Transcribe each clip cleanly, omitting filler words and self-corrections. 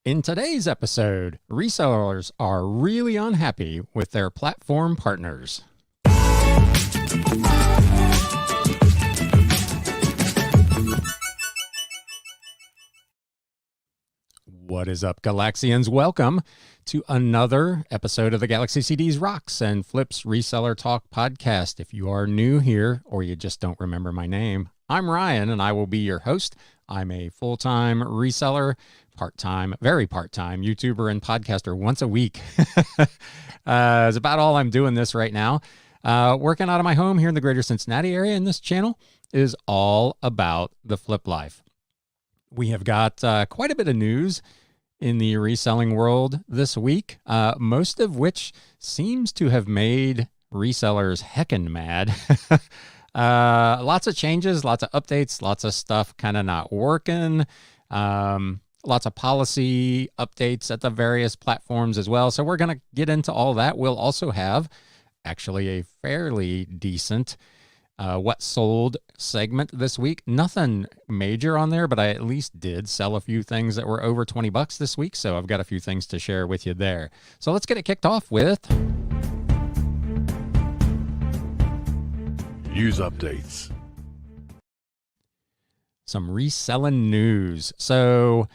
In today's episode, resellers are really unhappy with their platform partners. What is up, Galaxians? Welcome to another episode of the Galaxy CDs Rocks and Flips Reseller Talk podcast. If you are new here or you just don't remember my name, I'm Ryan and I will be your host. I'm a full-time reseller, very part-time YouTuber and podcaster once a week. It's about all I'm doing this right now. Working out of my home here in the greater Cincinnati area, and this channel is all about the flip life. We have got quite a bit of news in the reselling world this week, most of which seems to have made resellers heckin' mad. Lots of changes, lots of updates, lots of stuff kind of not working. Lots of policy updates at the various platforms as well. So we're going to get into all that. We'll also have actually a fairly decent what sold segment this week. Nothing major on there, but I at least did sell a few things that were over $20 this week. So I've got a few things to share with you there. So let's get it kicked off with news updates. Some reselling news. So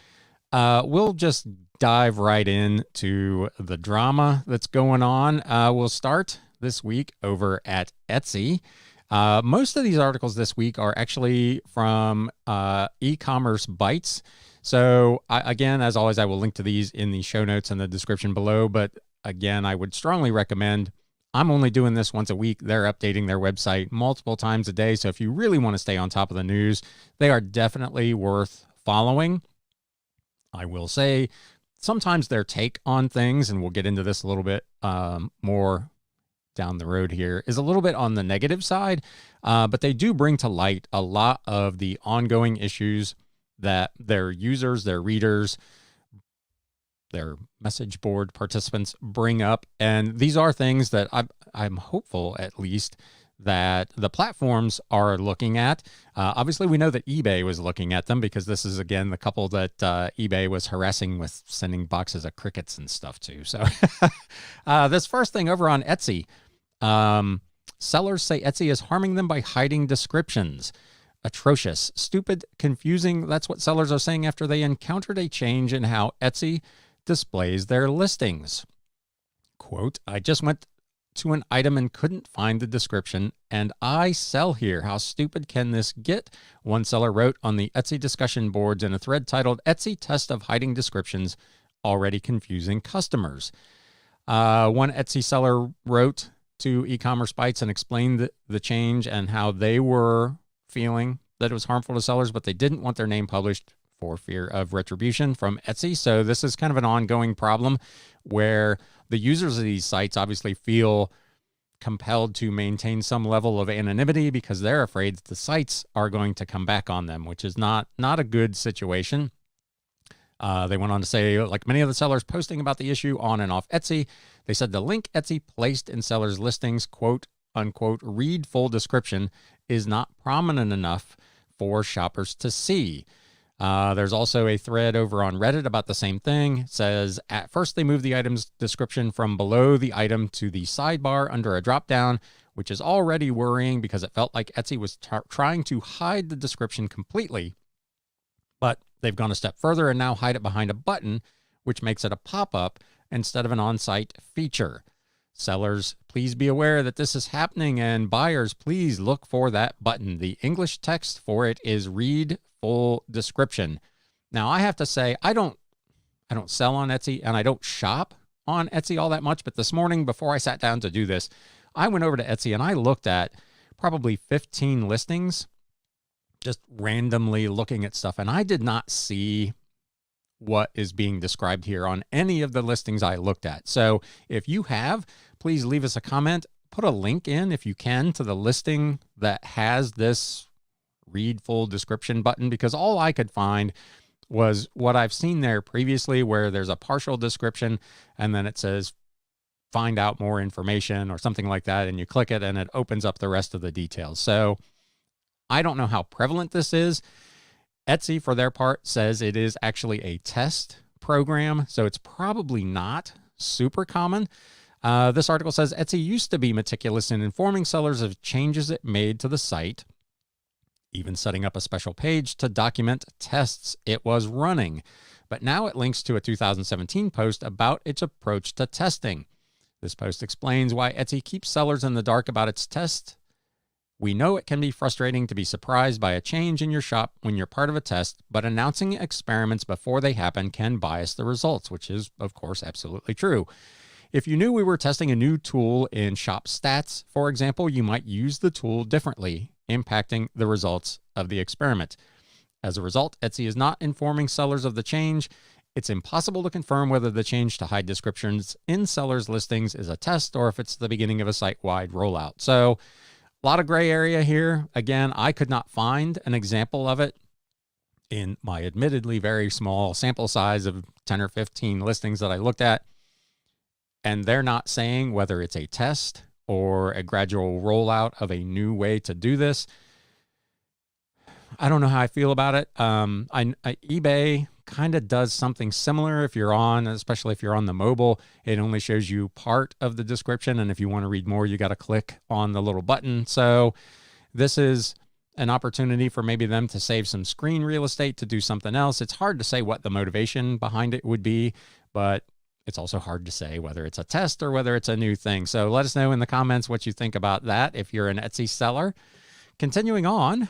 we'll just dive right into the drama that's going on. We'll start this week over at Etsy. Most of these articles this week are actually from e-commerce bites. So again, as always, I will link to these in the show notes and the description below. But again, I would strongly recommend, I'm only doing this once a week. They're updating their website multiple times a day. So if you really want to stay on top of the news, they are definitely worth following. I will say sometimes their take on things, and we'll get into this a little bit more down the road here, is a little bit on the negative side, but they do bring to light a lot of the ongoing issues that their users, their readers, their message board participants bring up. And these are things that I'm hopeful, at least, that the platforms are looking at. Obviously, we know that eBay was looking at them because this is, again, the couple that eBay was harassing with sending boxes of crickets and stuff to. So this first thing over on Etsy, sellers say Etsy is harming them by hiding descriptions. Atrocious, stupid, confusing. That's what sellers are saying after they encountered a change in how Etsy displays their listings. Quote, I just went to an item and couldn't find the description, and I sell here. How stupid can this get? One seller wrote on the Etsy discussion boards in a thread titled Etsy Test of Hiding Descriptions Already Confusing Customers. One Etsy seller wrote to e-commerce bites and explained the change and how they were feeling that it was harmful to sellers, but they didn't want their name published for fear of retribution from Etsy. So this is kind of an ongoing problem where the users of these sites obviously feel compelled to maintain some level of anonymity because they're afraid that the sites are going to come back on them, which is not a good situation. They went on to say, like many of the sellers posting about the issue on and off Etsy, they said the link Etsy placed in sellers' listings, quote unquote, read full description, is not prominent enough for shoppers to see. There's also a thread over on Reddit about the same thing. It says, at first they moved the item's description from below the item to the sidebar under a drop-down, which is already worrying because it felt like Etsy was trying to hide the description completely. But they've gone a step further and now hide it behind a button, which makes it a pop-up instead of an on-site feature. Sellers, please be aware that this is happening, and buyers, please look for that button. The English text for it is read full description. Now, I have to say, I don't sell on Etsy and I don't shop on Etsy all that much, but this morning before I sat down to do this, I went over to Etsy and I looked at probably 15 listings, just randomly looking at stuff, and I did not see what is being described here on any of the listings I looked at. So if you have, please leave us a comment, put a link in if you can to the listing that has this read full description button, because all I could find was what I've seen there previously where there's a partial description and then it says find out more information or something like that, and you click it and it opens up the rest of the details. So I don't know how prevalent this is. Etsy, for their part, says it is actually a test program, so it's probably not super common. This article says Etsy used to be meticulous in informing sellers of changes it made to the site, even setting up a special page to document tests it was running. But now it links to a 2017 post about its approach to testing. This post explains why Etsy keeps sellers in the dark about its test. We know it can be frustrating to be surprised by a change in your shop when you're part of a test, but announcing experiments before they happen can bias the results, which is, of course, absolutely true. If you knew we were testing a new tool in shop stats, for example, you might use the tool differently, impacting the results of the experiment. As a result, Etsy is not informing sellers of the change. It's impossible to confirm whether the change to hide descriptions in sellers' listings is a test or if it's the beginning of a site-wide rollout. So, a lot of gray area here. Again, I could not find an example of it in my admittedly very small sample size of 10 or 15 listings that I looked at. And they're not saying whether it's a test or a gradual rollout of a new way to do this. I don't know how I feel about it. eBay kind of does something similar if you're on, especially if you're on the mobile. It only shows you part of the description, and if you want to read more, you got to click on the little button. So this is an opportunity for maybe them to save some screen real estate to do something else. It's hard to say what the motivation behind it would be, but it's also hard to say whether it's a test or whether it's a new thing. So let us know in the comments what you think about that if you're an Etsy seller. Continuing on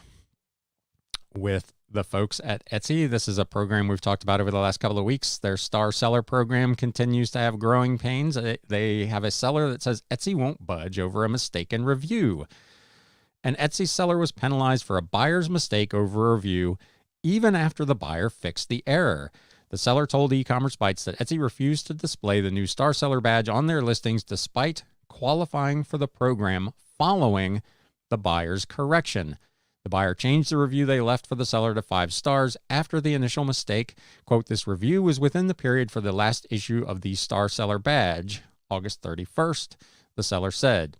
with the folks at Etsy. This is a program we've talked about over the last couple of weeks. Their Star Seller program continues to have growing pains. They have a seller that says Etsy won't budge over a mistaken review. An Etsy seller was penalized for a buyer's mistake over a review even after the buyer fixed the error. The seller told e-commerce Bytes that Etsy refused to display the new Star Seller badge on their listings despite qualifying for the program following the buyer's correction. The buyer changed the review they left for the seller to 5 stars after the initial mistake. Quote, this review was within the period for the last issue of the Star Seller badge, August 31st, the seller said.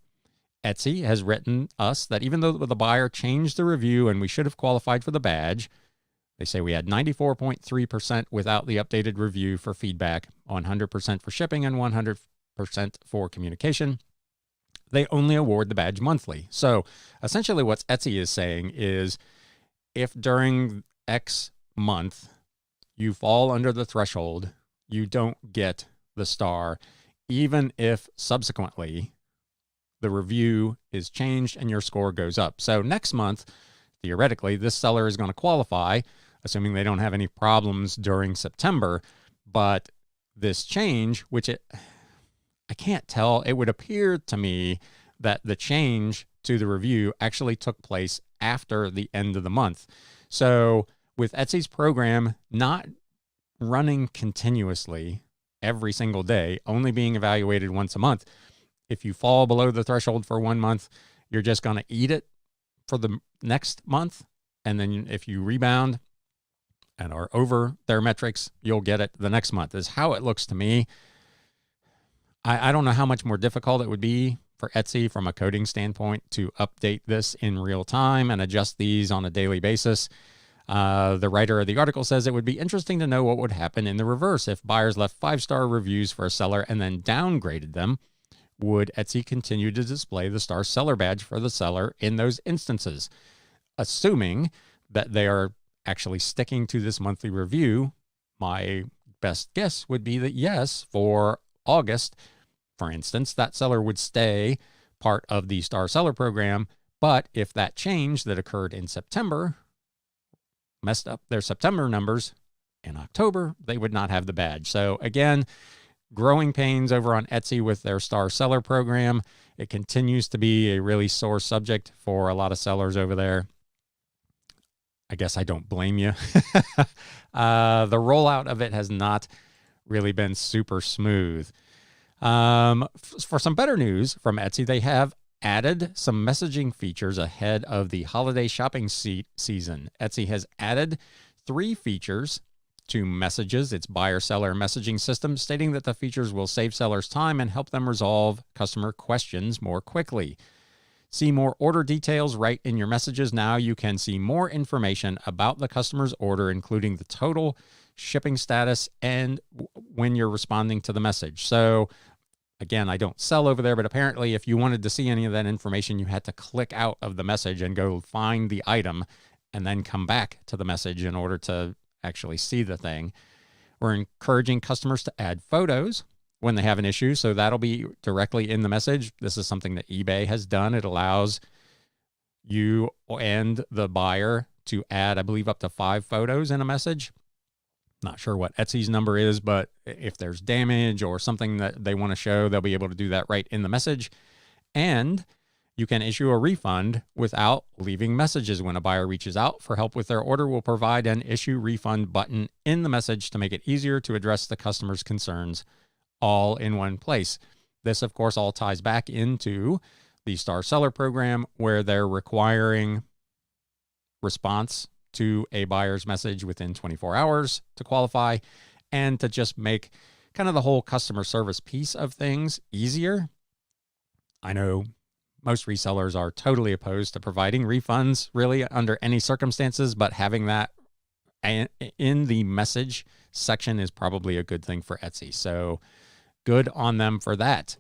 Etsy has written us that even though the buyer changed the review and we should have qualified for the badge, they say we had 94.3% without the updated review for feedback, 100% for shipping, and 100% for communication. They only award the badge monthly. So essentially what Etsy is saying is if during X month you fall under the threshold, you don't get the star, even if subsequently the review is changed and your score goes up. So next month, theoretically, this seller is going to qualify, assuming they don't have any problems during September. But this change, I can't tell. It would appear to me that the change to the review actually took place after the end of the month. So with Etsy's program not running continuously every single day, only being evaluated once a month, if you fall below the threshold for 1 month, you're just going to eat it for the next month. And then if you rebound and are over their metrics, you'll get it the next month, is how it looks to me. I don't know how much more difficult it would be for Etsy from a coding standpoint to update this in real time and adjust these on a daily basis. The writer of the article says it would be interesting to know what would happen in the reverse if buyers left 5-star reviews for a seller and then downgraded them. Would Etsy continue to display the Star Seller badge for the seller in those instances? Assuming that they are actually sticking to this monthly review, my best guess would be that yes, for August, for instance, that seller would stay part of the Star Seller program. But if that change that occurred in September messed up their September numbers, in October, they would not have the badge. So again, growing pains over on Etsy with their Star Seller program. It continues to be a really sore subject for a lot of sellers over there. I guess I don't blame you. The rollout of it has not really been super smooth. For some better news from Etsy, they have added some messaging features ahead of the holiday shopping season. Etsy has added 3 features to Messages, its buyer-seller messaging system, stating that the features will save sellers time and help them resolve customer questions more quickly. See more order details right in your messages. Now you can see more information about the customer's order, including the total, shipping status, and when you're responding to the message. So again, I don't sell over there, but apparently if you wanted to see any of that information, you had to click out of the message and go find the item and then come back to the message in order to actually see the thing. We're encouraging customers to add photos when they have an issue, so that'll be directly in the message. This is something that eBay has done. It allows you and the buyer to add, I believe, up to 5 photos in a message. Not sure what Etsy's number is, but if there's damage or something that they want to show, they'll be able to do that right in the message. And you can issue a refund without leaving messages. When a buyer reaches out for help with their order, we'll provide an issue refund button in the message to make it easier to address the customer's concerns all in one place. This, of course, all ties back into the Star Seller program, where they're requiring response to a buyer's message within 24 hours to qualify, and to just make kind of the whole customer service piece of things easier. I know most resellers are totally opposed to providing refunds really under any circumstances, but having that in the message section is probably a good thing for Etsy. So good on them for that.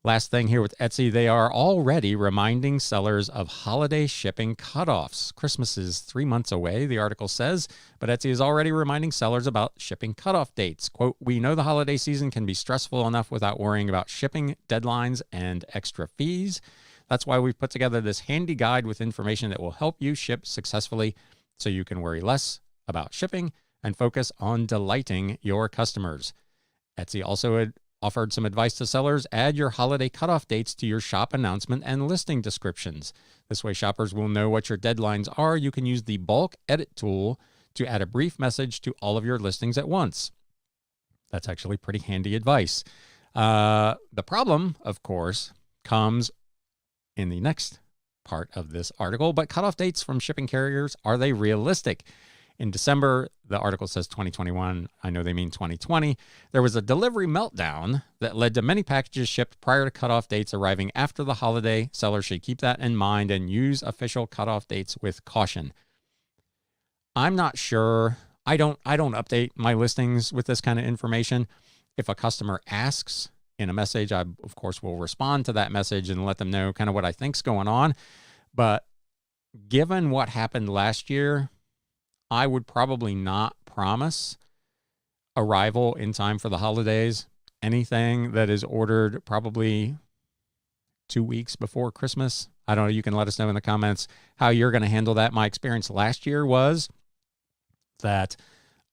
Last thing here with Etsy, they are already reminding sellers of holiday shipping cutoffs. Christmas is 3 months away, the article says, but Etsy is already reminding sellers about shipping cutoff dates. Quote, "We know the holiday season can be stressful enough without worrying about shipping deadlines and extra fees. That's why we've put together this handy guide with information that will help you ship successfully so you can worry less about shipping and focus on delighting your customers." Etsy also offered some advice to sellers. Add your holiday cutoff dates to your shop announcement and listing descriptions. This way shoppers will know what your deadlines are. You can use the bulk edit tool to add a brief message to all of your listings at once. That's actually pretty handy advice. The problem, of course, comes in the next part of this article, but cutoff dates from shipping carriers, are they realistic? In December, the article says 2021. I know they mean 2020. There was a delivery meltdown that led to many packages shipped prior to cutoff dates arriving after the holiday. Sellers should keep that in mind and use official cutoff dates with caution. I'm not sure. I don't update my listings with this kind of information. If a customer asks in a message, I, of course, will respond to that message and let them know kind of what I think's going on. But given what happened last year, I would probably not promise arrival in time for the holidays. Anything that is ordered probably 2 weeks before Christmas. I don't know. You can let us know in the comments how you're going to handle that. My experience last year was that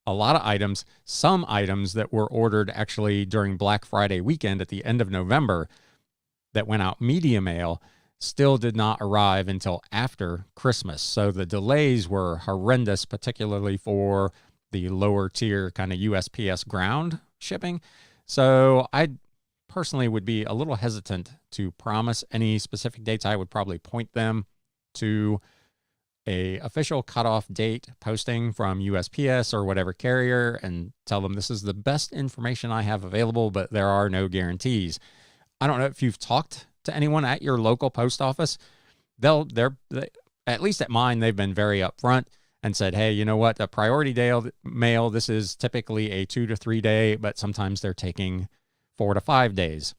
a lot of items, some items that were ordered actually during Black Friday weekend at the end of November that went out media mail, still did not arrive until after Christmas. So the delays were horrendous, particularly for the lower tier kind of USPS ground shipping. So I personally would be a little hesitant to promise any specific dates. I would probably point them to a official cutoff date posting from USPS or whatever carrier and tell them this is the best information I have available, but there are no guarantees. I don't know if you've talked to anyone at your local post office. They're at least at mine, they've been very upfront and said, hey, you know what, a priority mail, this is typically a 2 to 3 day, but sometimes they're taking 4 to 5 days.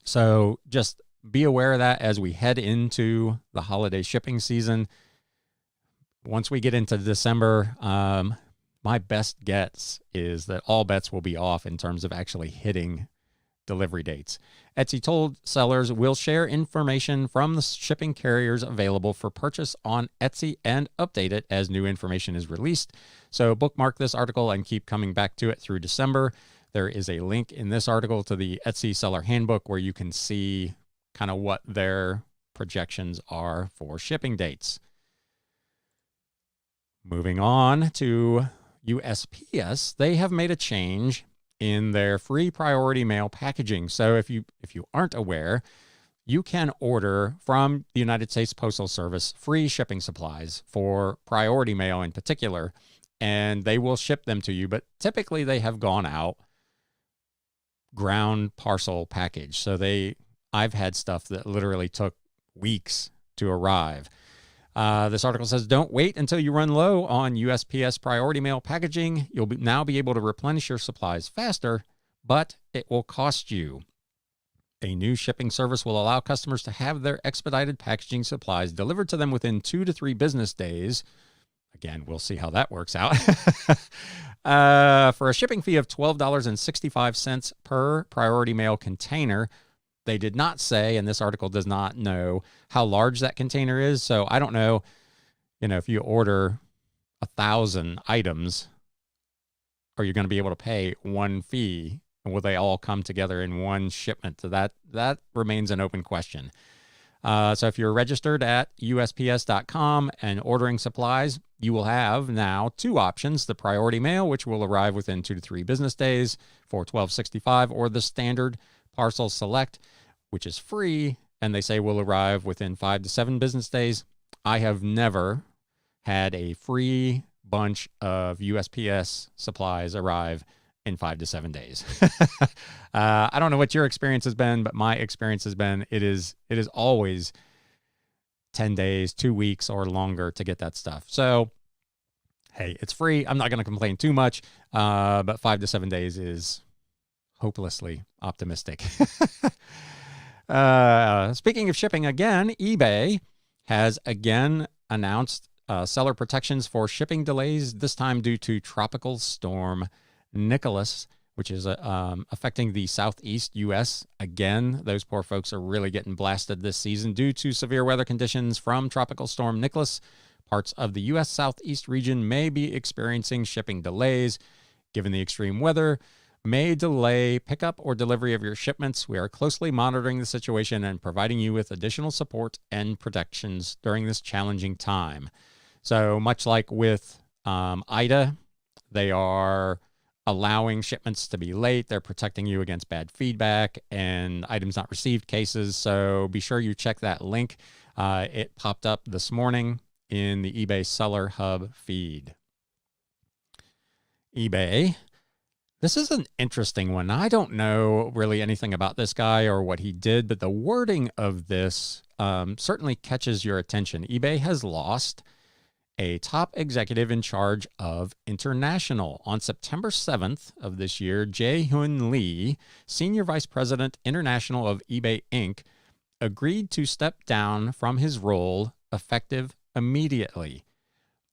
So just be aware of that as we head into the holiday shipping season. Once we get into December, my best guess is that all bets will be off in terms of actually hitting delivery dates. Etsy told sellers, we'll share information from the shipping carriers available for purchase on Etsy and update it as new information is released. So bookmark this article and keep coming back to it through December. There is a link in this article to the Etsy Seller Handbook where you can see kind of what their projections are for shipping dates. Moving on to USPS, they have made a change in their free priority mail packaging. So if you aren't aware, you can order from the United States Postal Service free shipping supplies for priority mail in particular, and they will ship them to you. But typically they have gone out ground parcel package. So I've had stuff that literally took weeks to arrive. This article says, don't wait until you run low on USPS priority mail packaging. You'll now be able to replenish your supplies faster, but it will cost you. A new shipping service will allow customers to have their expedited packaging supplies delivered to them within 2 to 3 business days. Again, we'll see how that works out. For a shipping fee of $12.65 per priority mail container. They did not say, and this article does not know how large that container is. So I don't know, if you order 1,000 items, are you going to be able to pay one fee? And will they all come together in one shipment? So that remains an open question. So if you're registered at USPS.com and ordering supplies, you will have now 2 options: the priority mail, which will arrive within 2 to 3 business days for $12.65, or the standard parcel select, which is free, and they say will arrive within 5 to 7 business days. I have never had a free bunch of USPS supplies arrive in 5 to 7 days. I don't know what your experience has been, but my experience has been it is always 10 days, 2 weeks, or longer to get that stuff. So, hey, it's free. I'm not going to complain too much, but 5 to 7 days is hopelessly optimistic. Speaking of shipping again, eBay has again announced seller protections for shipping delays, this time due to Tropical Storm Nicholas, which is affecting the southeast U.S. Again, those poor folks are really getting blasted this season due to severe weather conditions from Tropical Storm Nicholas. Parts of the U.S. southeast region may be experiencing shipping delays. Given the extreme weather, may delay pickup or delivery of your shipments. We are closely monitoring the situation and providing you with additional support and protections during this challenging time. So much like with Ida, they are allowing shipments to be late. They're protecting you against bad feedback and items not received cases. So be sure you check that link. It popped up this morning in the eBay Seller Hub feed. eBay. This is an interesting one. I don't know really anything about this guy or what he did, but the wording of this certainly catches your attention. eBay has lost a top executive in charge of international. On September 7th of this year, Jae-Hyun Lee, Senior Vice President International of eBay Inc., agreed to step down from his role effective immediately.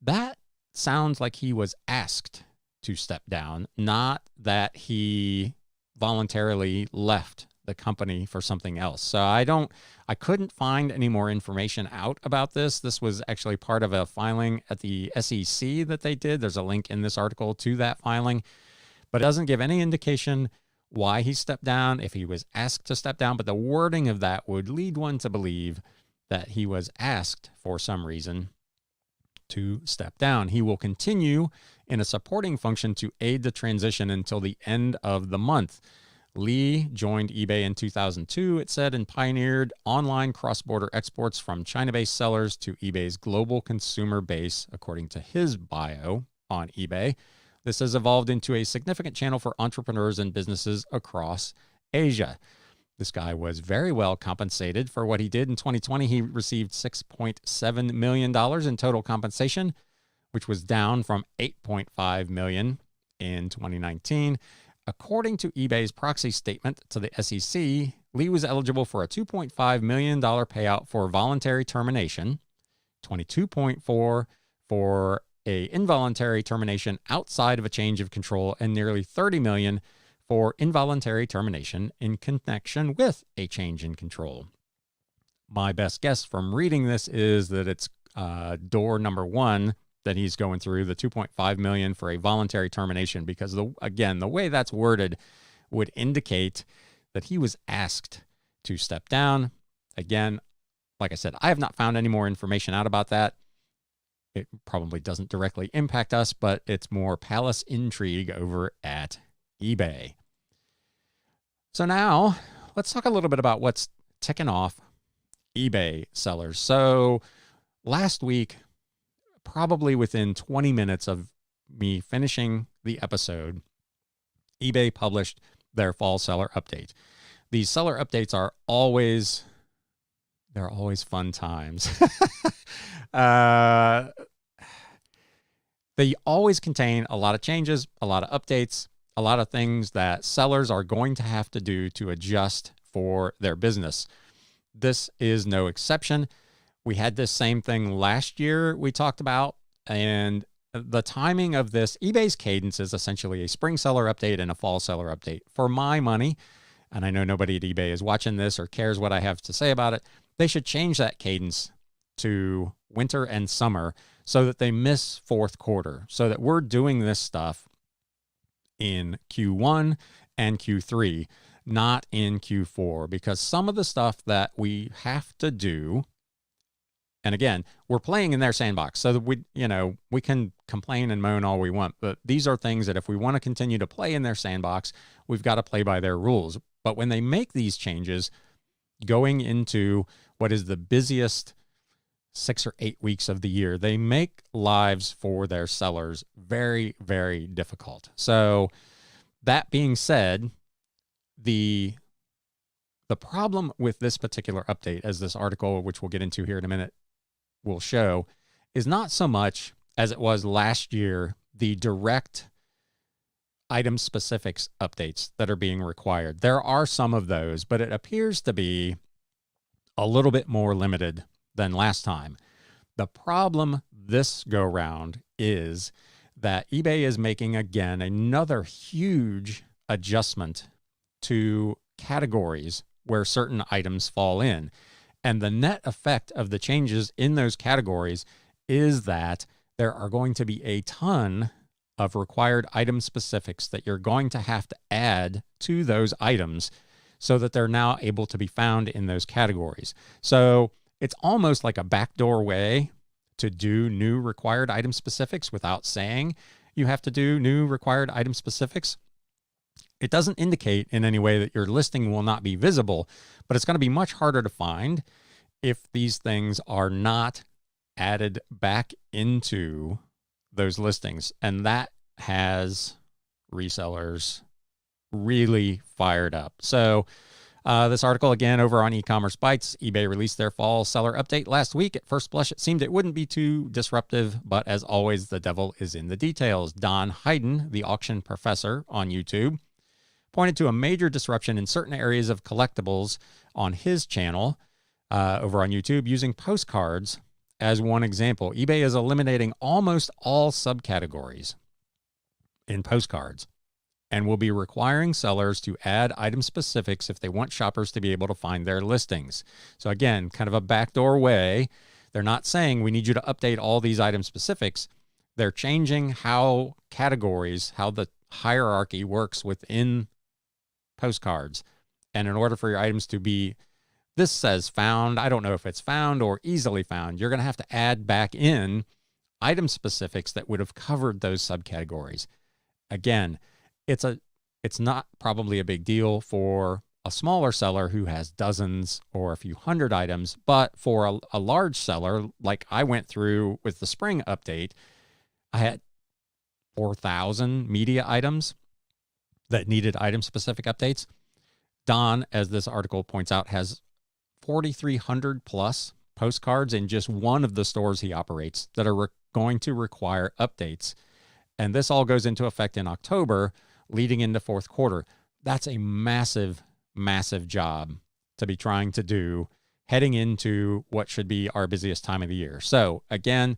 That sounds like he was asked to step down, not that he voluntarily left the company for something else. So I couldn't find any more information out about this. This was actually part of a filing at the SEC that they did. There's a link in this article to that filing, but it doesn't give any indication why he stepped down, if he was asked to step down, but the wording of that would lead one to believe that he was asked for some reason to step down. He will continue in a supporting function to aid the transition until the end of the month. Lee joined eBay in 2002, it said, and pioneered online cross-border exports from China-based sellers to eBay's global consumer base, according to his bio on eBay. This has evolved into a significant channel for entrepreneurs and businesses across Asia. This guy was very well compensated for what he did. In 2020, he received $6.7 million in total compensation, which was down from $8.5 million in 2019. According to eBay's proxy statement to the SEC, Lee was eligible for a $2.5 million payout for voluntary termination, $22.4 million for a involuntary termination outside of a change of control, and nearly $30 million for involuntary termination in connection with a change in control. My best guess from reading this is that it's door number one that he's going through, the $2.5 million for a voluntary termination, because the way that's worded would indicate that he was asked to step down. Again, like I said, I have not found any more information out about that. It probably doesn't directly impact us, but it's more palace intrigue over at eBay. So now let's talk a little bit about what's ticking off eBay sellers. So last week, probably within 20 minutes of me finishing the episode, eBay published their fall seller update. These seller updates are always, They're always fun times. uh, they always contain a lot of changes, a lot of updates, a lot of things that sellers are going to have to do to adjust for their business. This is no exception. We had this same thing last year we talked about, and the timing of this, eBay's cadence is essentially a spring seller update and a fall seller update. For my money, and I know nobody at eBay is watching this or cares what I have to say about it, they should change that cadence to winter and summer so that they miss fourth quarter, so that we're doing this stuff in Q1 and Q3, not in Q4, because some of the stuff that we have to do, and again, we're playing in their sandbox, so that we can complain and moan all we want, but these are things that if we want to continue to play in their sandbox, we've got to play by their rules. But when they make these changes, going into what is the busiest 6 or 8 weeks of the year, they make lives for their sellers very, very difficult. So that being said, the problem with this particular update, as this article, which we'll get into here in a minute, will show, is not so much as it was last year, the direct item specifics updates that are being required. There are some of those, but it appears to be a little bit more limited than last time. The problem this go round is that eBay is making, again, another huge adjustment to categories where certain items fall in. And the net effect of the changes in those categories is that there are going to be a ton of required item specifics that you're going to have to add to those items so that they're now able to be found in those categories. So it's almost like a backdoor way to do new required item specifics without saying you have to do new required item specifics. It doesn't indicate in any way that your listing will not be visible, but it's going to be much harder to find if these things are not added back into those listings. And that has resellers really fired up. So this article, again, over on E-commerce Bytes, eBay released their fall seller update last week. At first blush, it seemed it wouldn't be too disruptive, but as always, the devil is in the details. Don Hayden, the auction professor on YouTube, pointed to a major disruption in certain areas of collectibles on his channel over on YouTube, using postcards as one example. eBay is eliminating almost all subcategories in postcards and will be requiring sellers to add item specifics if they want shoppers to be able to find their listings. So again, kind of a backdoor way. They're not saying we need you to update all these item specifics. They're changing how categories, how the hierarchy works within postcards. And in order for your items to be, this says found, I don't know if it's found or easily found, you're going to have to add back in item specifics that would have covered those subcategories. Again, it's not probably a big deal for a smaller seller who has dozens or a few hundred items, but for a large seller, like I went through with the spring update, I had 4,000 media items that needed item-specific updates. Don, as this article points out, has 4,300 plus postcards in just one of the stores he operates that are going to require updates. And this all goes into effect in October, leading into fourth quarter. That's a massive, massive job to be trying to do heading into what should be our busiest time of the year. So again,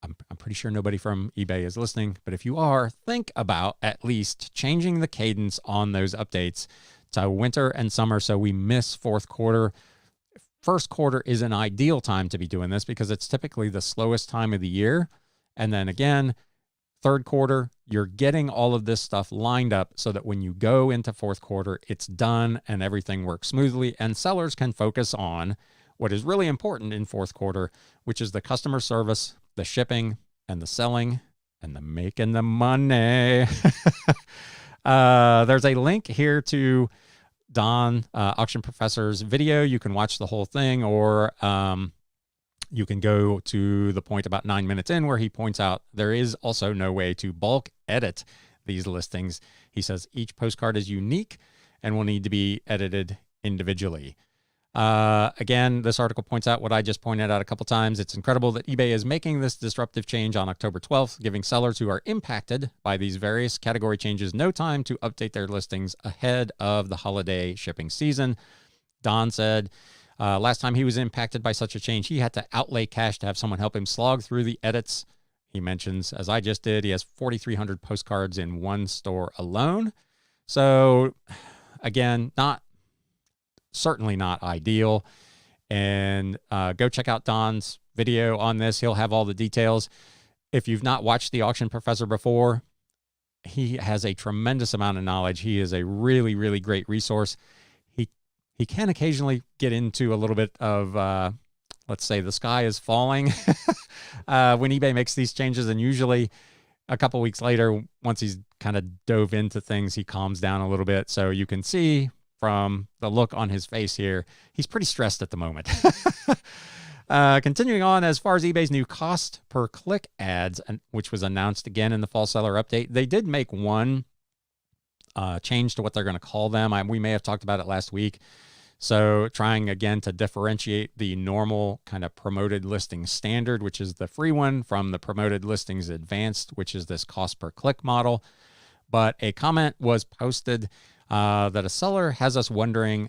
I'm pretty sure nobody from eBay is listening, but if you are, think about at least changing the cadence on those updates to winter and summer so we miss fourth quarter. First quarter is an ideal time to be doing this because it's typically the slowest time of the year. And then again, third quarter, you're getting all of this stuff lined up so that when you go into fourth quarter, it's done and everything works smoothly, and sellers can focus on what is really important in fourth quarter, which is the customer service, the shipping, and the selling, and the making the money. There's a link here to Don, Auction Professor's video. You can watch the whole thing, or you can go to the point about 9 minutes in where he points out there is also no way to bulk edit these listings. He says each postcard is unique and will need to be edited individually. Again, this article points out what I just pointed out a couple times. It's incredible that eBay is making this disruptive change on October 12th, giving sellers who are impacted by these various category changes no time to update their listings ahead of the holiday shipping season. Don said last time he was impacted by such a change, he had to outlay cash to have someone help him slog through the edits. He mentions, as I just did, he has 4,300 postcards in one store alone. So again, certainly not ideal. And go check out Don's video on this. He'll have all the details. If you've not watched The Auction Professor before, he has a tremendous amount of knowledge. He is a really, really great resource. He can occasionally get into a little bit of, let's say, the sky is falling when eBay makes these changes. And usually a couple weeks later, once he's kind of dove into things, he calms down a little bit. So you can see from the look on his face here, he's pretty stressed at the moment. Continuing on, as far as eBay's new cost per click ads, which was announced again in the fall seller update, they did make one change to what they're going to call them. We may have talked about it last week. So trying again to differentiate the normal kind of promoted listing standard, which is the free one, from the promoted listings advanced, which is this cost per click model. But a comment was posted that a seller has us wondering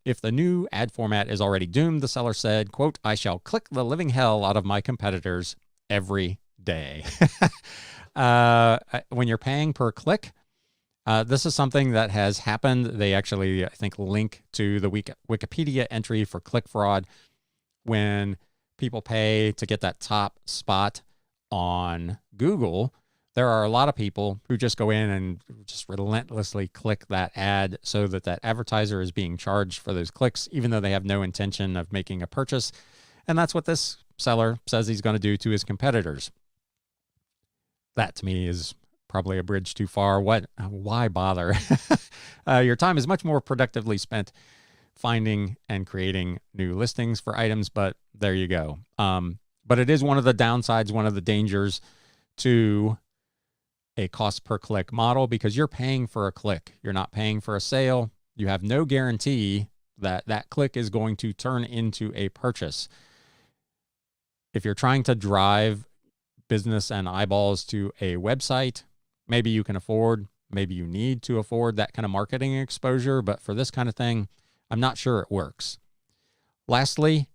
if the new ad format is already doomed. The seller said, quote, "I shall click the living hell out of my competitors every day." When you're paying per click, this is something that has happened. They actually, I think, link to the Wikipedia entry for click fraud. When people pay to get that top spot on Google, there are a lot of people who just go in and just relentlessly click that ad so that that advertiser is being charged for those clicks, even though they have no intention of making a purchase. And that's what this seller says he's going to do to his competitors. That, to me, is probably a bridge too far. Why bother? Your time is much more productively spent finding and creating new listings for items, but there you go. But it is one of the downsides, one of the dangers to a cost per click model, because you're paying for a click. You're not paying for a sale. You have no guarantee that that click is going to turn into a purchase. If you're trying to drive business and eyeballs to a website, maybe you can afford, maybe you need to afford that kind of marketing exposure, but for this kind of thing, I'm not sure it works. Lastly,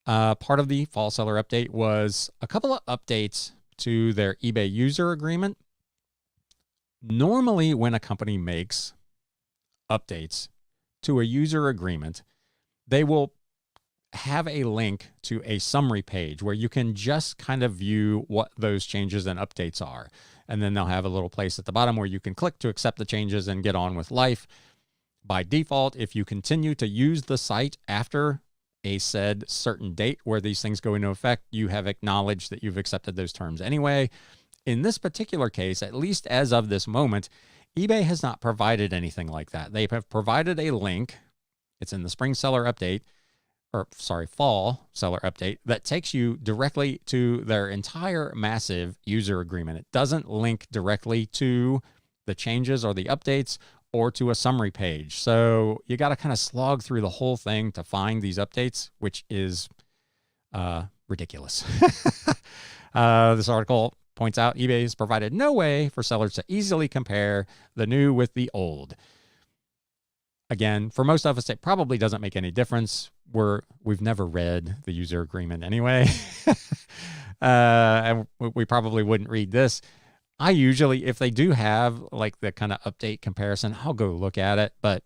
part of the fall seller update was a couple of updates to their eBay user agreement. Normally, when a company makes updates to a user agreement, they will have a link to a summary page where you can just kind of view what those changes and updates are. And then they'll have a little place at the bottom where you can click to accept the changes and get on with life. By default, if you continue to use the site after a said certain date where these things go into effect, you have acknowledged that you've accepted those terms anyway. In this particular case, at least as of this moment, eBay has not provided anything like that. They have provided a link. It's in the fall seller update that takes you directly to their entire massive user agreement. It doesn't link directly to the changes or the updates or to a summary page. So you got to kind of slog through the whole thing to find these updates, which is ridiculous. This article points out eBay has provided no way for sellers to easily compare the new with the old. Again, for most of us, it probably doesn't make any difference. We've never read the user agreement anyway. And we probably wouldn't read this. I usually, if they do have like the kind of update comparison, I'll go look at it. But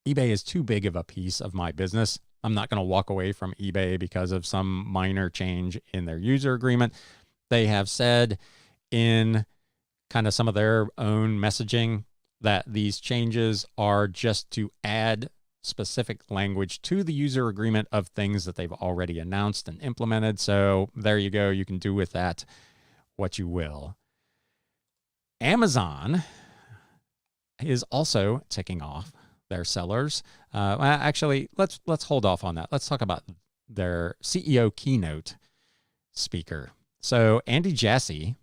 eBay is too big of a piece of my business. I'm not going to walk away from eBay because of some minor change in their user agreement. They have said in kind of some of their own messaging that these changes are just to add specific language to the user agreement of things that they've already announced and implemented. So there you go. You can do with that what you will. Amazon is also ticking off their sellers. Actually, let's hold off on that. Let's talk about their CEO keynote speaker. So Andy Jassy,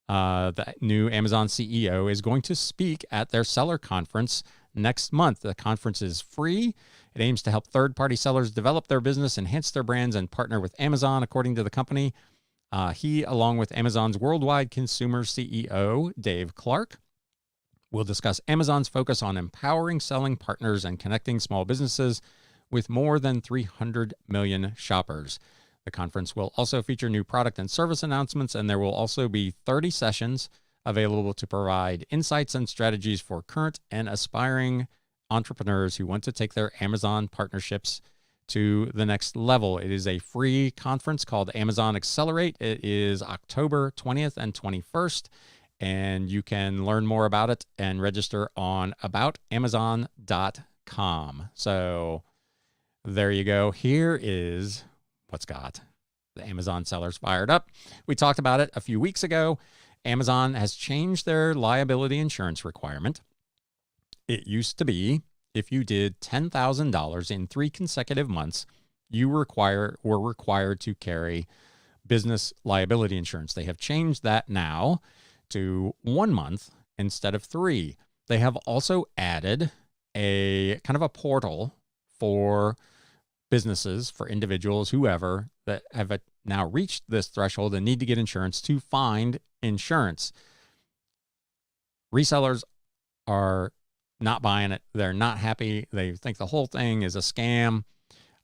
the new Amazon CEO, is going to speak at their seller conference next month. The conference is free. It aims to help third-party sellers develop their business, enhance their brands, and partner with Amazon, according to the company. He, along with Amazon's worldwide consumer CEO, Dave Clark, will discuss Amazon's focus on empowering selling partners and connecting small businesses with more than 300 million shoppers. The conference will also feature new product and service announcements, and there will also be 30 sessions available to provide insights and strategies for current and aspiring entrepreneurs who want to take their Amazon partnerships to the next level. It is a free conference called Amazon Accelerate. It is October 20th and 21st, and you can learn more about it and register on aboutamazon.com. So there you go. Here is what's got the Amazon sellers fired up. We talked about it a few weeks ago. Amazon has changed their liability insurance requirement. It used to be if you did $10,000 in 3 consecutive months, you were required to carry business liability insurance. They have changed that now to 1 month instead of 3. They have also added a kind of a portal for businesses, for individuals, whoever, that have now reached this threshold and need to get insurance to find insurance. Resellers are not buying it. They're not happy. They think the whole thing is a scam.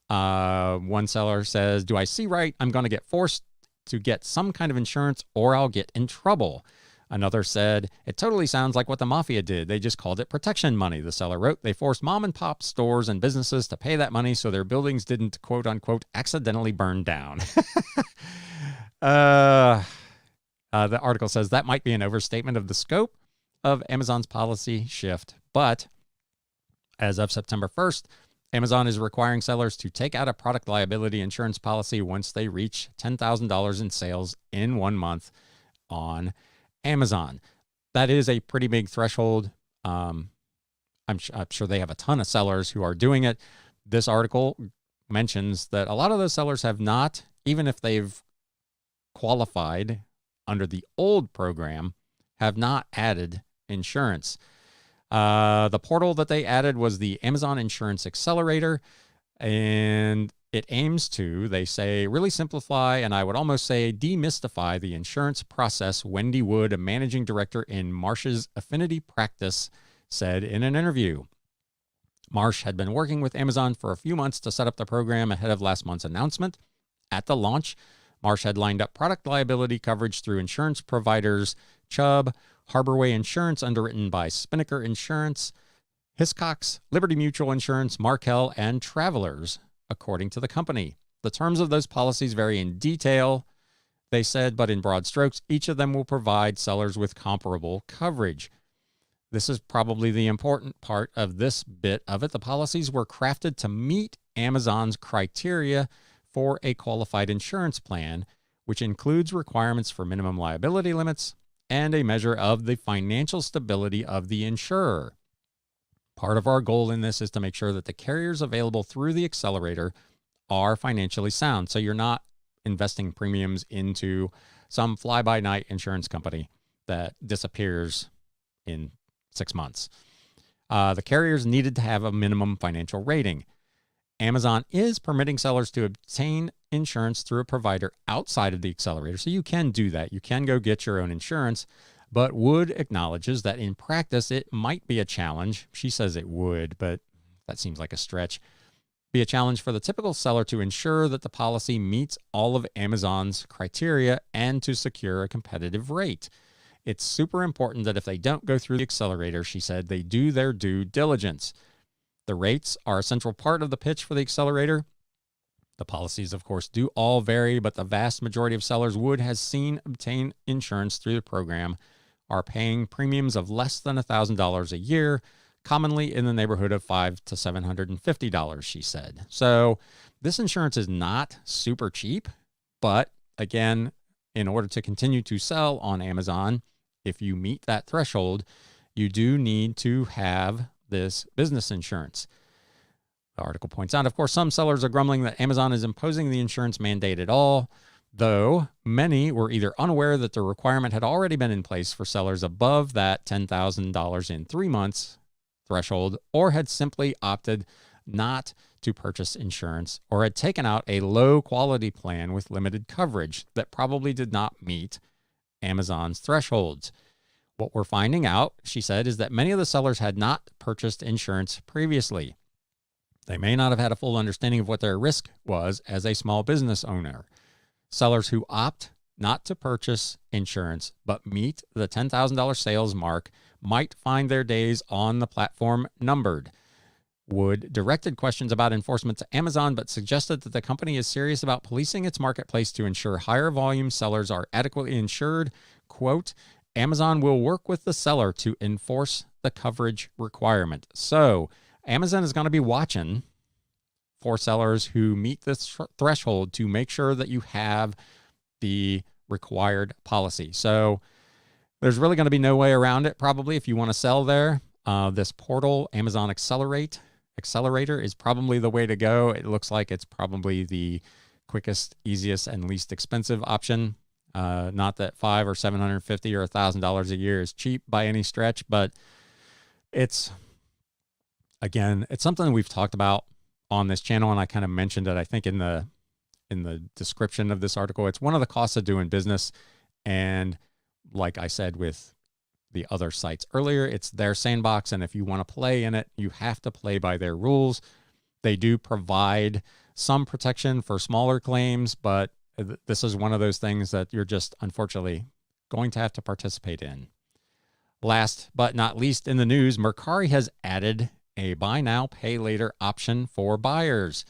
One seller says, "Do I see right? I'm going to get forced to get some kind of insurance or I'll get in trouble." Another said, "It totally sounds like what the mafia did. They just called it protection money." The seller wrote, "They forced mom and pop stores and businesses to pay that money so their buildings didn't, quote unquote, accidentally burn down." The article says that might be an overstatement of the scope of Amazon's policy shift, but as of September 1st, Amazon is requiring sellers to take out a product liability insurance policy once they reach $10,000 in sales in 1 month on Amazon. That is a pretty big threshold. I'm sure they have a ton of sellers who are doing it. This article mentions that a lot of those sellers have not, even if they've qualified under the old program, have not added insurance. The portal that they added was the Amazon Insurance Accelerator, and it aims to, they say, really simplify, and I would almost say demystify the insurance process. Wendy Wood, a managing director in Marsh's Affinity practice, said in an interview. Marsh had been working with Amazon for a few months to set up the program ahead of last month's announcement. At the launch, Marsh had lined up product liability coverage through insurance providers Chubb, Harborway Insurance, underwritten by Spinnaker Insurance, Hiscox, Liberty Mutual Insurance, Markel, and Travelers, according to the company. The terms of those policies vary in detail, they said, but in broad strokes, each of them will provide sellers with comparable coverage. This is probably the important part of this bit of it. The policies were crafted to meet Amazon's criteria for a qualified insurance plan, which includes requirements for minimum liability limits and a measure of the financial stability of the insurer. Part of our goal in this is to make sure that the carriers available through the accelerator are financially sound. So you're not investing premiums into some fly-by-night insurance company that disappears in 6 months. The carriers needed to have a minimum financial rating. Amazon is permitting sellers to obtain insurance through a provider outside of the accelerator. So you can do that. You can go get your own insurance. But Wood acknowledges that in practice, it might be a challenge. She says it would, but that seems like a stretch. Be a challenge for the typical seller to ensure that the policy meets all of Amazon's criteria and to secure a competitive rate. It's super important that if they don't go through the accelerator, she said, they do their due diligence. The rates are a central part of the pitch for the accelerator. The policies, of course, do all vary, but the vast majority of sellers Wood has seen obtain insurance through the program are paying premiums of less than $1,000 a year, commonly in the neighborhood of $500 to $750, she said. So this insurance is not super cheap, but again, in order to continue to sell on Amazon, if you meet that threshold, you do need to have this business insurance. The article points out, of course, some sellers are grumbling that Amazon is imposing the insurance mandate at all, though many were either unaware that the requirement had already been in place for sellers above that $10,000 in 3 months threshold, or had simply opted not to purchase insurance, or had taken out a low quality plan with limited coverage that probably did not meet Amazon's thresholds. What we're finding out, she said, is that many of the sellers had not purchased insurance previously. They may not have had a full understanding of what their risk was as a small business owner. Sellers who opt not to purchase insurance but meet the $10,000 sales mark might find their days on the platform numbered. Wood directed questions about enforcement to Amazon, but suggested that the company is serious about policing its marketplace to ensure higher volume sellers are adequately insured. Quote, Amazon will work with the seller to enforce the coverage requirement. So Amazon is going to be watching for sellers who meet this threshold to make sure that you have the required policy. So there's really going to be no way around it, probably, if you want to sell there. This portal, Amazon Accelerator, is probably the way to go. It looks like it's probably the quickest, easiest, and least expensive option. Not that $500 or $750 or $1,000 a year is cheap by any stretch, but it's something we've talked about on this channel, and I kind of mentioned it, I think, in the description of this article. It's one of the costs of doing business, and like I said with the other sites earlier, it's their sandbox, and if you want to play in it, you have to play by their rules. They do provide some protection for smaller claims, but this is one of those things that you're just unfortunately going to have to participate in. Last but not least in the news, Mercari has added a buy now, pay later option for buyers.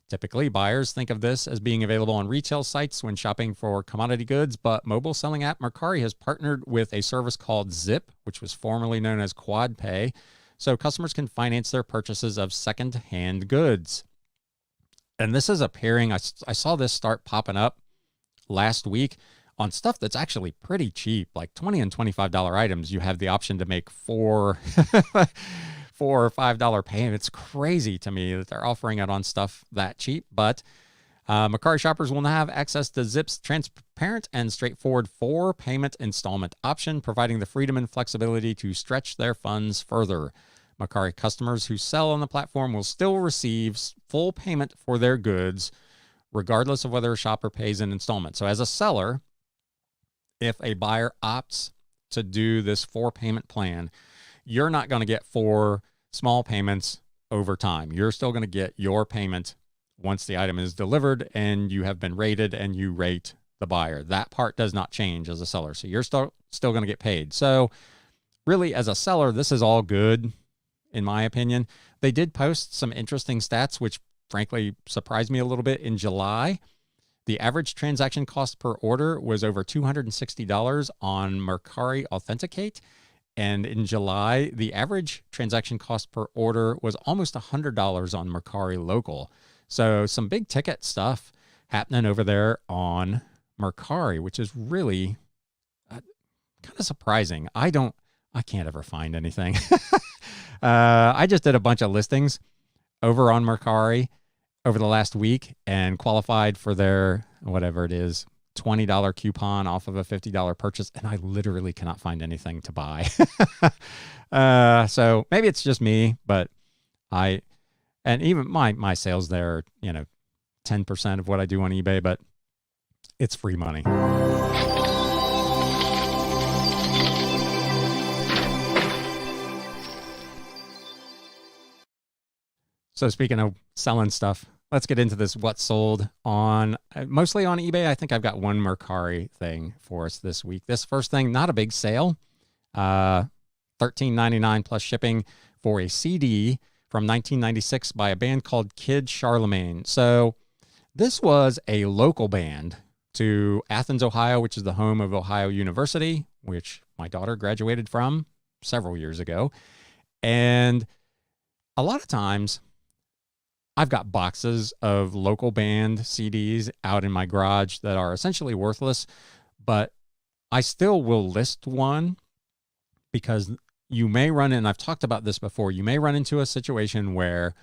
Typically, buyers think of this as being available on retail sites when shopping for commodity goods, but mobile selling app Mercari has partnered with a service called Zip, which was formerly known as QuadPay, so customers can finance their purchases of second-hand goods. And this is appearing, I saw this start popping up last week on stuff that's actually pretty cheap, like $20 and $25 items. You have the option to make $4 or $5 payment. It's crazy to me that they're offering it on stuff that cheap, but Mercari shoppers will now have access to Zip's transparent and straightforward 4-payment installment option, providing the freedom and flexibility to stretch their funds further. Mercari customers who sell on the platform will still receive full payment for their goods, regardless of whether a shopper pays in installment. So as a seller, if a buyer opts to do this 4-payment plan, you're not going to get 4 small payments over time. You're still going to get your payment once the item is delivered and you have been rated and you rate the buyer. That part does not change as a seller. So you're still going to get paid. So really, as a seller, this is all good, in my opinion. They did post some interesting stats, which frankly surprised me a little bit. In July, the average transaction cost per order was over $260 on Mercari Authenticate. And in July, the average transaction cost per order was almost $100 on Mercari Local. So some big ticket stuff happening over there on Mercari, which is really kind of surprising. I can't ever find anything. I just did a bunch of listings over on Mercari over the last week and qualified for their, whatever it is, $20 coupon off of a $50 purchase, and I literally cannot find anything to buy. So maybe it's just me, but and even my sales there are, 10% of what I do on eBay, but it's free money. So speaking of selling stuff, let's get into this what's sold on, mostly on eBay. I think I've got one Mercari thing for us this week. This first thing, not a big sale, $13.99 plus shipping for a CD from 1996 by a band called Kid Charlemagne. So this was a local band to Athens, Ohio, which is the home of Ohio University, which my daughter graduated from several years ago. And a lot of times, I've got boxes of local band CDs out in my garage that are essentially worthless, but I still will list one because you may run in, I've talked about this before, you may run into a situation where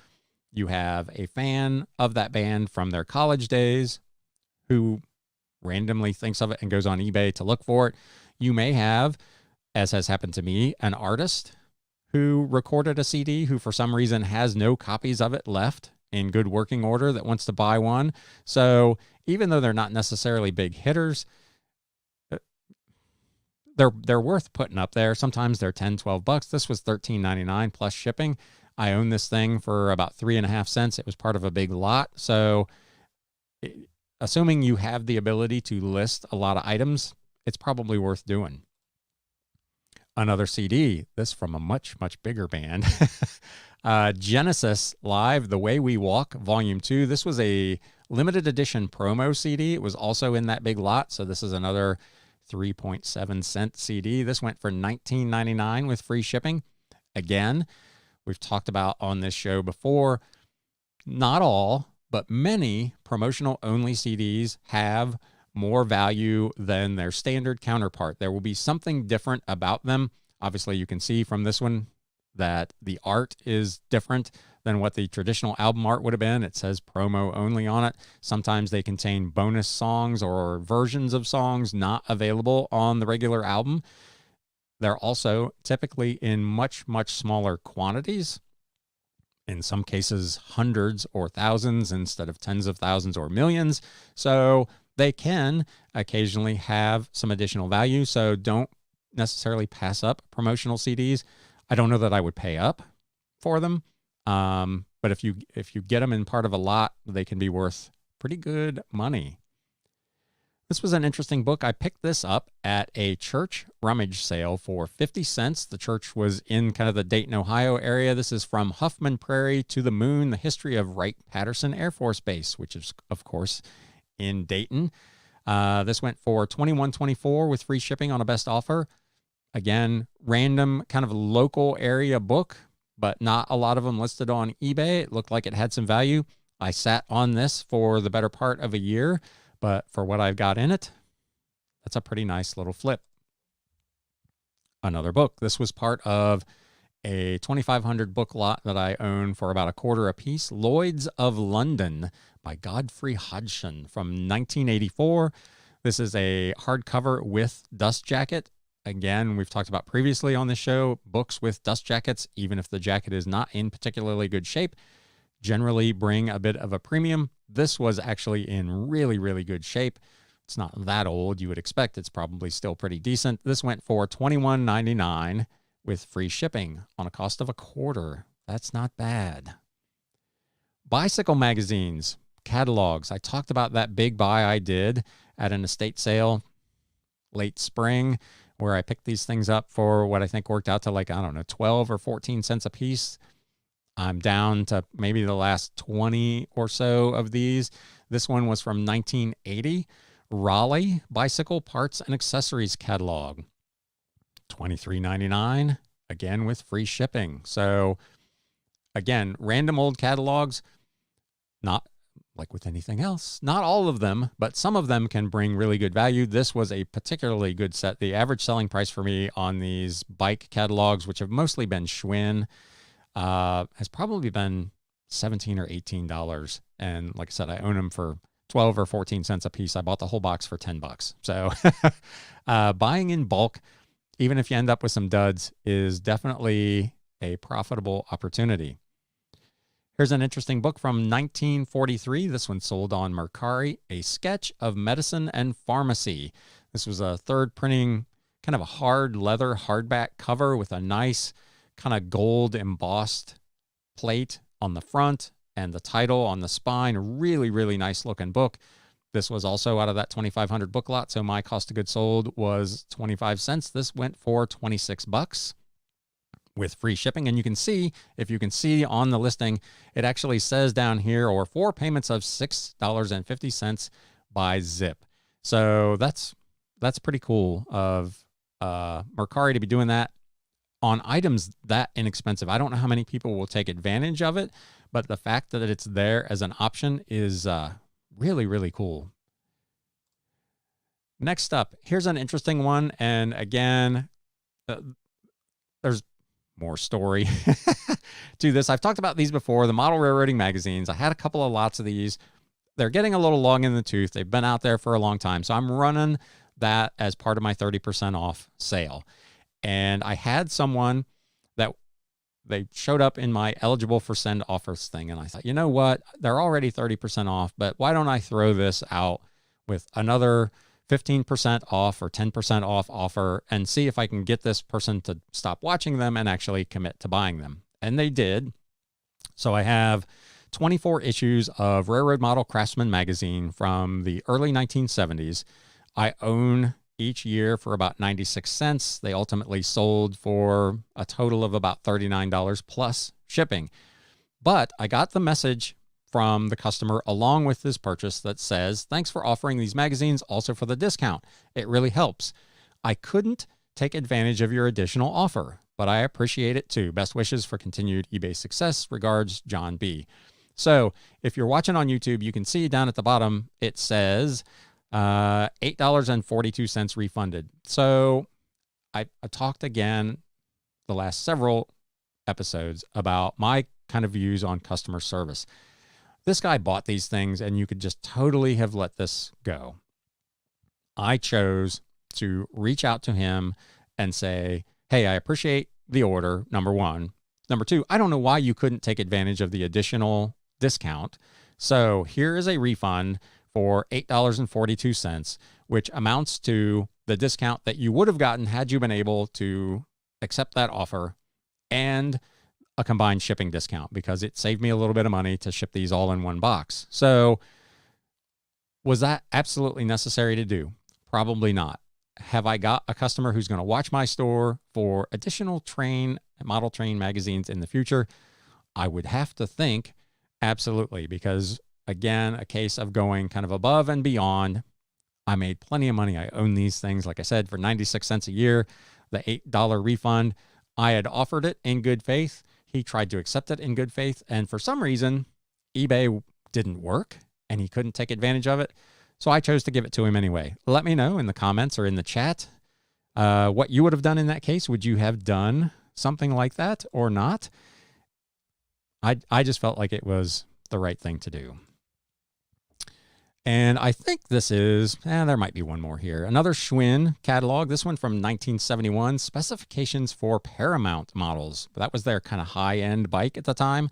you have a fan of that band from their college days who randomly thinks of it and goes on eBay to look for it. You may have, as has happened to me, an artist who recorded a CD who for some reason has no copies of it left in good working order that wants to buy one. So even though they're not necessarily big hitters, they're worth putting up there. Sometimes they're 10, 12 bucks. This was $13.99 plus shipping. I own this thing for about 3.5 cents. It was part of a big lot. So assuming you have the ability to list a lot of items, it's probably worth doing. Another CD, this from a much, much bigger band. Genesis Live, The Way We Walk, Volume 2. This was a limited edition promo CD. It was also in that big lot. So this is another 3.7 cent CD. This went for $19.99 with free shipping. Again, we've talked about on this show before, not all, but many promotional only CDs have more value than their standard counterpart. There will be something different about them. Obviously, you can see from this one that the art is different than what the traditional album art would have been. It says promo only on it. Sometimes they contain bonus songs or versions of songs not available on the regular album. They're also typically in much, much smaller quantities. In some cases, hundreds or thousands instead of tens of thousands or millions. So they can occasionally have some additional value. So don't necessarily pass up promotional CDs. I don't know that I would pay up for them. But if you get them in part of a lot, they can be worth pretty good money. This was an interesting book. I picked this up at a church rummage sale for 50 cents. The church was in kind of the Dayton, Ohio area. This is From Huffman Prairie to the Moon, The History of Wright-Patterson Air Force Base, which is, of course, in Dayton. This went for $21.24 with free shipping on a best offer. Again, random kind of local area book, but not a lot of them listed on eBay. It looked like it had some value. I sat on this for the better part of a year, but for what I've got in it, that's a pretty nice little flip. Another book. This was part of a 2,500 book lot that I own for about $0.25 a piece. Lloyds of London by Godfrey Hodgson from 1984. This is a hardcover with dust jacket. Again, we've talked about previously on this show, books with dust jackets, even if the jacket is not in particularly good shape, generally bring a bit of a premium. This was actually in really, really good shape. It's not that old. You would expect it's probably still pretty decent. This went for $21.99 with free shipping on a cost of $0.25. That's not bad. Bicycle magazines, catalogs. I talked about that big buy I did at an estate sale late spring, where I picked these things up for what I think worked out to like, I don't know, 12 or 14 cents a piece. I'm down to maybe the last 20 or so of these. This one was from 1980, Raleigh Bicycle Parts and Accessories Catalog. $23.99, again with free shipping. So again, random old catalogs, not like with anything else, not all of them, but some of them can bring really good value. This was a particularly good set. The average selling price for me on these bike catalogs, which have mostly been Schwinn, has probably been $17 or $18. And like I said, I own them for 12 or 14 cents a piece. I bought the whole box for $10. So buying in bulk, even if you end up with some duds, is definitely a profitable opportunity. Here's an interesting book from 1943. This one sold on Mercari, A Sketch of Medicine and Pharmacy. This was a third printing, kind of a hard leather hardback cover with a nice kind of gold embossed plate on the front and the title on the spine. Really, really nice looking book. This was also out of that 2,500 book lot, so my cost of goods sold was 25 cents. This went for $26 with free shipping. And you can see, if you can see on the listing, it actually says down here, or 4 payments of $6.50 by zip. So that's pretty cool of Mercari to be doing that on items that inexpensive. I don't know how many people will take advantage of it, but the fact that it's there as an option is really, really cool. Next up, here's an interesting one. And again, there's more story to this. I've talked about these before, the model railroading magazines. I had a couple of lots of these. They're getting a little long in the tooth. They've been out there for a long time. So I'm running that as part of my 30% off sale. And I had someone that they showed up in my eligible for send offers thing. And I thought, you know what? They're already 30% off, but why don't I throw this out with another 15% off or 10% off offer and see if I can get this person to stop watching them and actually commit to buying them. And they did. So I have 24 issues of Railroad Model Craftsman magazine from the early 1970s. I own each year for about 96 cents. They ultimately sold for a total of about $39 plus shipping. But I got the message from the customer along with this purchase that says, thanks for offering these magazines also for the discount. It really helps. I couldn't take advantage of your additional offer, but I appreciate it too. Best wishes for continued eBay success. Regards, John B. So if you're watching on YouTube, you can see down at the bottom, it says $8.42 refunded. So I talked again the last several episodes about my kind of views on customer service. This guy bought these things and you could just totally have let this go. I chose to reach out to him and say, hey, I appreciate the order, number one. Number two, I don't know why you couldn't take advantage of the additional discount. So here is a refund for $8.42, which amounts to the discount that you would have gotten had you been able to accept that offer, and a combined shipping discount because it saved me a little bit of money to ship these all in one box. So was that absolutely necessary to do? Probably not. Have I got a customer who's going to watch my store for additional model train magazines in the future? I would have to think absolutely, because again, a case of going kind of above and beyond. I made plenty of money. I own these things, like I said, for 96 cents a year. The $8 refund, I had offered it in good faith. He tried to accept it in good faith. And for some reason, eBay didn't work and he couldn't take advantage of it. So I chose to give it to him anyway. Let me know in the comments or in the chat what you would have done in that case. Would you have done something like that or not? I just felt like it was the right thing to do. And I think this is, there might be one more here. Another Schwinn catalog, this one from 1971, specifications for Paramount models. That was their kind of high-end bike at the time.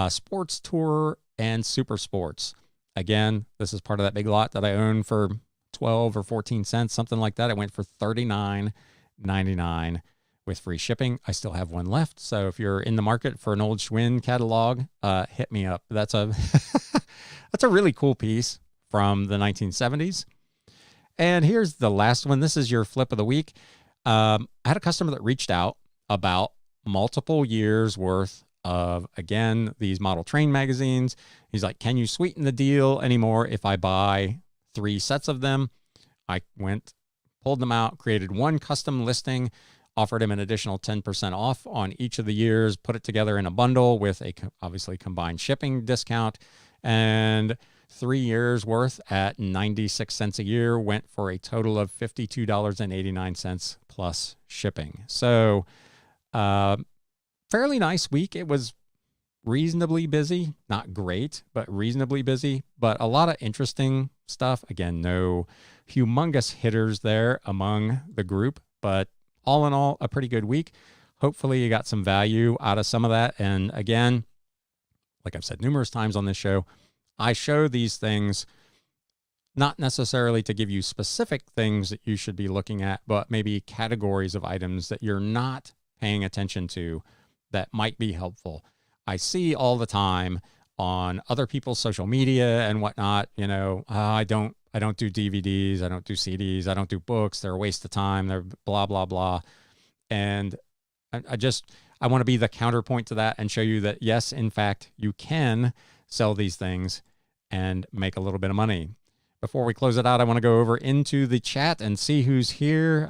Sports Tour and Super Sports. Again, this is part of that big lot that I own for 12 or 14 cents, something like that. It went for $39.99 with free shipping. I still have one left. So if you're in the market for an old Schwinn catalog, hit me up. That's a that's a really cool piece from the 1970s. And here's the last one. This is your flip of the week. I had a customer that reached out about multiple years worth of, again, these model train magazines. He's like, can you sweeten the deal anymore if I buy 3 sets of them? I went, pulled them out, created one custom listing, offered him an additional 10% off on each of the years, put it together in a bundle with a obviously combined shipping discount, and 3 years worth at 96 cents a year went for a total of $52.89 plus shipping. So fairly nice week. It was reasonably busy, not great, but reasonably busy, but a lot of interesting stuff. Again, no humongous hitters there among the group, but all in all, a pretty good week. Hopefully you got some value out of some of that. And again, like I've said numerous times on this show, I show these things not necessarily to give you specific things that you should be looking at, but maybe categories of items that you're not paying attention to that might be helpful. I see all the time on other people's social media and whatnot, I don't do DVDs, I don't do CDs, I don't do books, they're a waste of time, they're blah, blah, blah. And I want to be the counterpoint to that and show you that, yes, in fact, you can sell these things and make a little bit of money. Before we close it out, I want to go over into the chat and see who's here.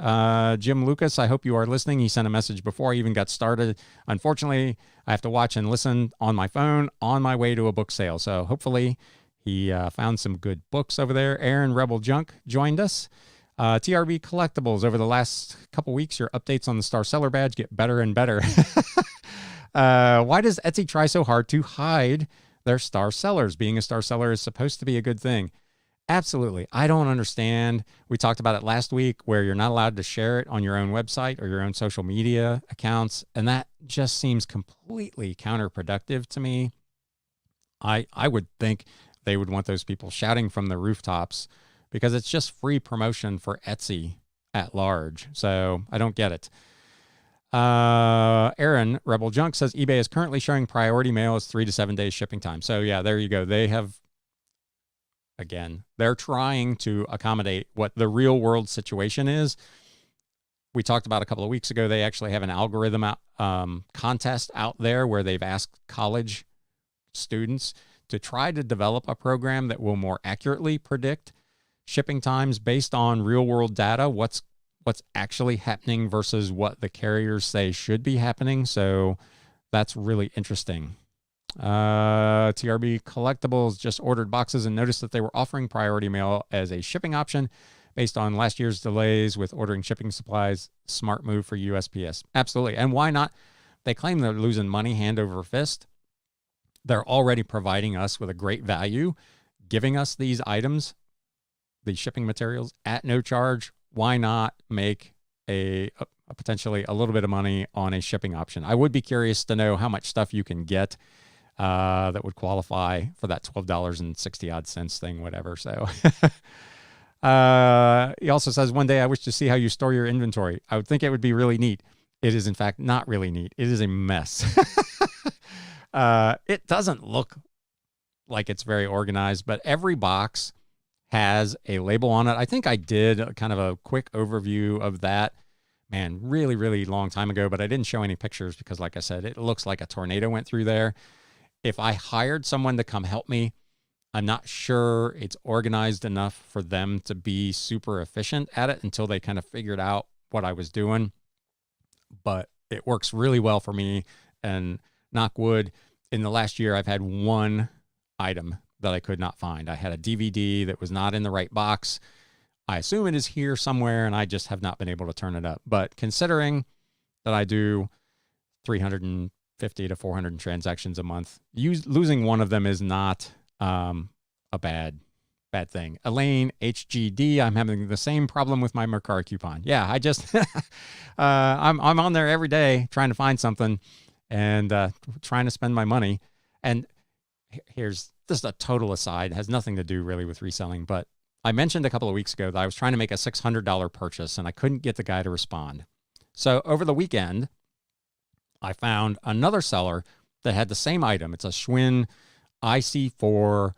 Jim Lucas, I hope you are listening. He sent a message before I even got started. Unfortunately, I have to watch and listen on my phone on my way to a book sale. So hopefully he found some good books over there. Aaron Rebel Junk joined us. TRB Collectibles, over the last couple weeks, your updates on the Star Seller badge get better and better. Why does Etsy try so hard to hide their star sellers? Being a star seller is supposed to be a good thing. Absolutely. I don't understand. We talked about it last week where you're not allowed to share it on your own website or your own social media accounts. And that just seems completely counterproductive to me. I would think they would want those people shouting from the rooftops because it's just free promotion for Etsy at large. So I don't get it. Aaron Rebel Junk says eBay is currently showing priority mail as 3 to 7 days shipping time. So yeah, there you go. They have, again, they're trying to accommodate what the real world situation is. We talked about a couple of weeks ago, they actually have an algorithm contest out there where they've asked college students to try to develop a program that will more accurately predict shipping times based on real world data, what's actually happening versus what the carriers say should be happening. So that's really interesting. TRB Collectibles just ordered boxes and noticed that they were offering priority mail as a shipping option based on last year's delays with ordering shipping supplies. Smart move for USPS. Absolutely. And why not? They claim they're losing money hand over fist. They're already providing us with a great value, giving us these items, these shipping materials at no charge. Why not make a potentially a little bit of money on a shipping option? I would be curious to know how much stuff you can get that would qualify for that $12.60 thing, whatever. So he also says, one day I wish to see how you store your inventory. I would think it would be really neat. It is in fact not really neat. It is a mess. It doesn't look like it's very organized, but every box has a label on it. I think I did kind of a quick overview of that, man, really, really long time ago, but I didn't show any pictures because, like I said, it looks like a tornado went through there. If I hired someone to come help me, I'm not sure it's organized enough for them to be super efficient at it until they kind of figured out what I was doing. But it works really well for me, and knock wood, in the last year, I've had one item that I could not find. I had a DVD that was not in the right box. I assume it is here somewhere, and I just have not been able to turn it up. But considering that I do 350 to 400 transactions a month, losing one of them is not a bad thing. Elaine HGD, I'm having the same problem with my Mercari coupon. Yeah, I just I'm on there every day trying to find something and trying to spend my money. And here's just a total aside, it has nothing to do really with reselling, but I mentioned a couple of weeks ago that I was trying to make a $600 purchase and I couldn't get the guy to respond. So over the weekend, I found another seller that had the same item. It's a Schwinn IC4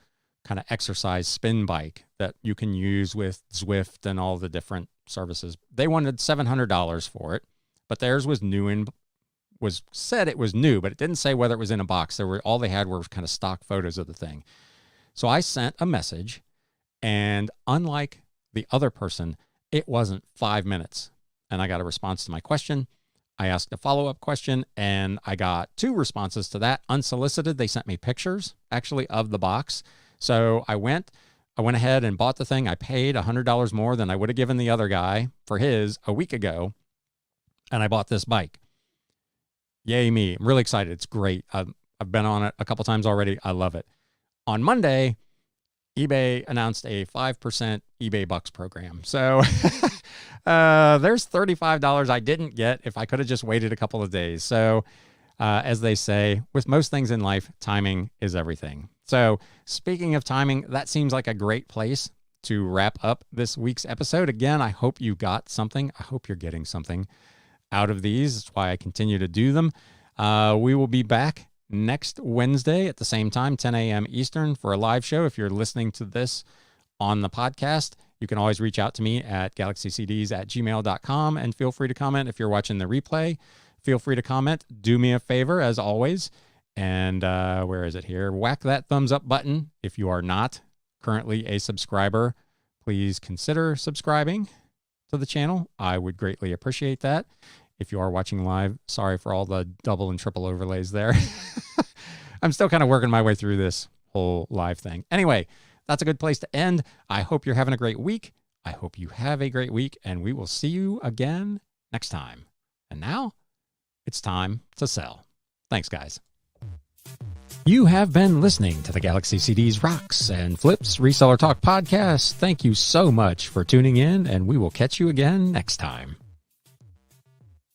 kind of exercise spin bike that you can use with Zwift and all the different services. They wanted $700 for it, but theirs was new and said it was new, but it didn't say whether it was in a box. All they had were kind of stock photos of the thing. So I sent a message, and unlike the other person, it wasn't 5 minutes. And I got a response to my question. I asked a follow-up question, and I got 2 responses to that. Unsolicited, they sent me pictures, actually, of the box. So I went ahead and bought the thing. I paid $100 more than I would have given the other guy for his a week ago, and I bought this bike. Yay me. I'm really excited. It's great. I've been on it a couple times already. I love it. On Monday, eBay announced a 5% eBay Bucks program. So there's $35 I didn't get if I could have just waited a couple of days. So as they say, with most things in life, timing is everything. So speaking of timing, that seems like a great place to wrap up this week's episode. Again, I hope you got something. I hope you're getting something out of these. That's why I continue to do them. We will be back next Wednesday at the same time, 10 a.m. Eastern, for a live show. If you're listening to this on the podcast, you can always reach out to me at galaxycds@gmail.com, and feel free to comment. If you're watching the replay, feel free to comment. Do me a favor, as always, and where is it here? Whack that thumbs up button. If you are not currently a subscriber, please consider subscribing to the channel. I would greatly appreciate that. If you are watching live, sorry for all the double and triple overlays there. I'm still kind of working my way through this whole live thing. Anyway, that's a good place to end. I hope you're having a great week. I hope you have a great week, and we will see you again next time. And now it's time to sell. Thanks, guys. You have been listening to the Galaxy CDs Rocks and Flips Reseller Talk podcast. Thank you so much for tuning in, and we will catch you again next time.